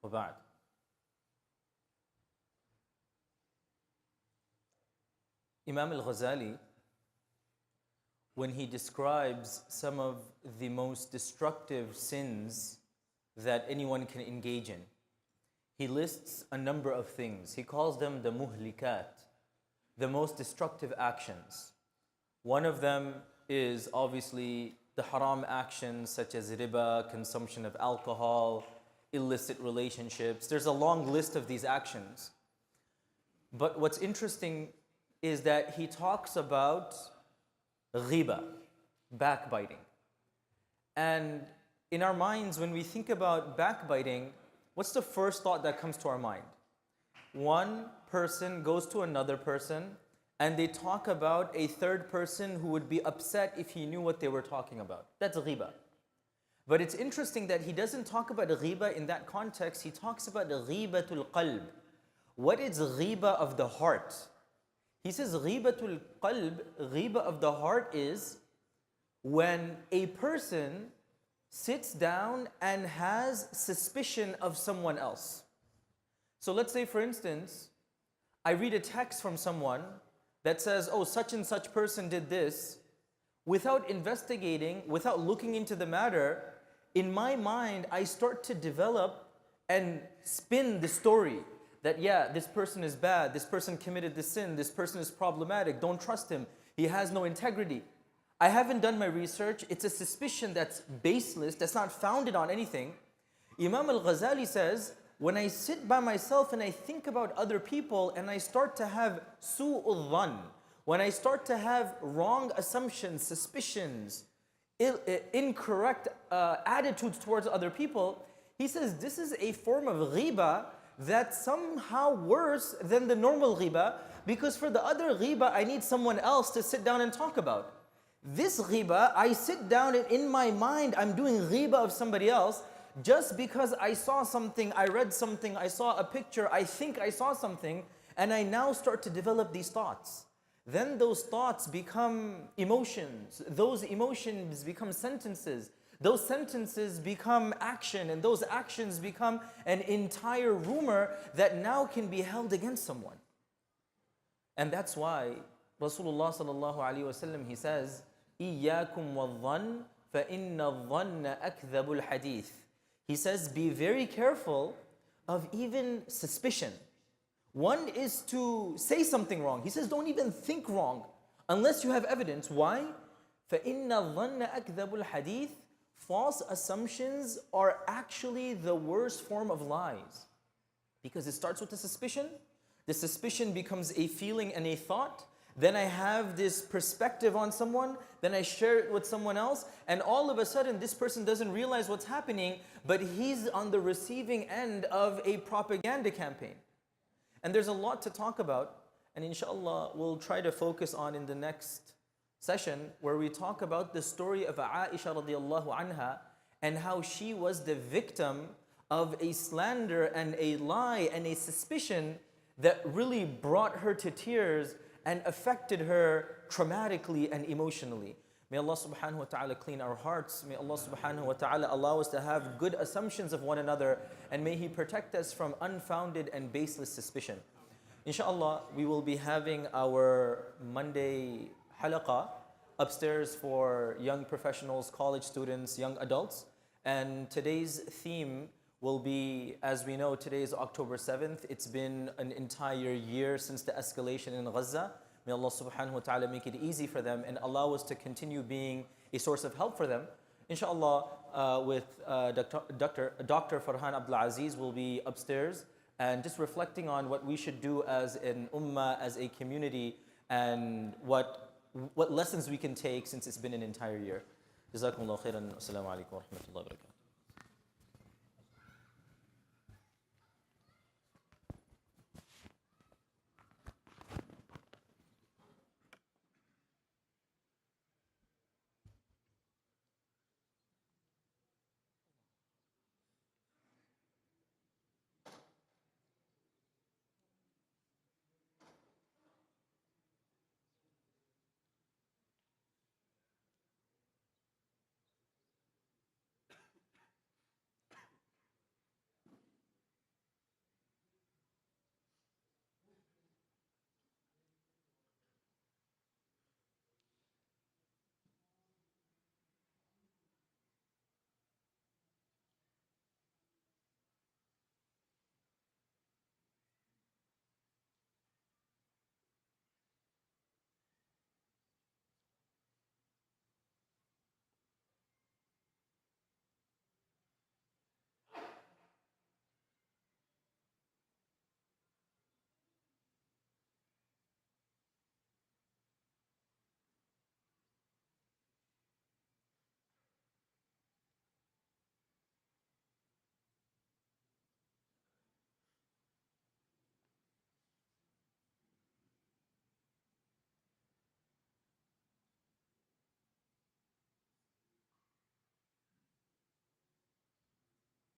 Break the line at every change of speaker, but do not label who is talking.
وبعد. Imam al-Ghazali, when he describes some of the most destructive sins that anyone can engage in, he lists a number of things. He calls them the muhlikat, the most destructive actions. One of them is obviously the haram actions such as riba, consumption of alcohol, illicit relationships. There's a long list of these actions. But what's interesting is that he talks about ghiba, backbiting. And in our minds, when we think about backbiting, what's the first thought that comes to our mind? One person goes to another person and they talk about a third person who would be upset if he knew what they were talking about. That's ghiba. But it's interesting that he doesn't talk about ghiba in that context. He talks about ghibatul qalb. What is ghiba of the heart? He says ghibatul qalb, ghiba of the heart is when a person sits down and has suspicion of someone else. So let's say, for instance, I read a text from someone that says, oh, such and such person did this. Without investigating, without looking into the matter, in my mind, I start to develop and spin the story that, yeah, this person is bad, this person committed this sin, this person is problematic, don't trust him, he has no integrity. I haven't done my research. It's a suspicion that's baseless, that's not founded on anything. Imam al-Ghazali says, when I sit by myself and I think about other people and I start to have su'ul dhann, when I start to have wrong assumptions, suspicions, incorrect attitudes towards other people, he says this is a form of ghiba that's somehow worse than the normal ghiba, because for the other ghiba I need someone else to sit down and talk about. This ghiba, I sit down and in my mind I'm doing ghiba of somebody else just because I saw something, I read something, I saw a picture, I think I saw something, and I now start to develop these thoughts. Then those thoughts become emotions, those emotions become sentences, those sentences become action, and those actions become an entire rumor that now can be held against someone. And that's why Rasulullah sallallahu alaihi wasallam, he says, إِيَّاكُمْ وَالظَّنَّ فَإِنَّ الظَّنَّ أَكْذَبُ الْحَدِيثِ. He says, be very careful of even suspicion. One is to say something wrong. He says, don't even think wrong unless you have evidence. Why? فَإِنَّ الظَّنَّ أَكْذَبُ الْحَدِيثِ. False assumptions are actually the worst form of lies. Because it starts with a suspicion. The suspicion becomes a feeling and a thought. Then I have this perspective on someone, then I share it with someone else, and all of a sudden this person doesn't realize what's happening, but he's on the receiving end of a propaganda campaign. And there's a lot to talk about, and inshallah we'll try to focus on in the next session where we talk about the story of Aisha radiallahu anha and how she was the victim of a slander and a lie and a suspicion that really brought her to tears and affected her traumatically and emotionally. May Allah subhanahu wa ta'ala clean our hearts. May Allah subhanahu wa ta'ala allow us to have good assumptions of one another, and may He protect us from unfounded and baseless suspicion. Inshallah, we will be having our Monday halaqah upstairs for young professionals, college students, young adults. And today's theme will be, as we know, today is October 7th. It's been an entire year since the escalation in Gaza. May Allah subhanahu wa ta'ala make it easy for them and allow us to continue being a source of help for them. Inshallah, with Dr. Farhan Abdul Aziz will be upstairs and just reflecting on what we should do as an ummah, as a community, and what lessons we can take since it's been an entire year. Jazakumullah khairan. Assalamu alaikum wa rahmatullahi wa barakatuh.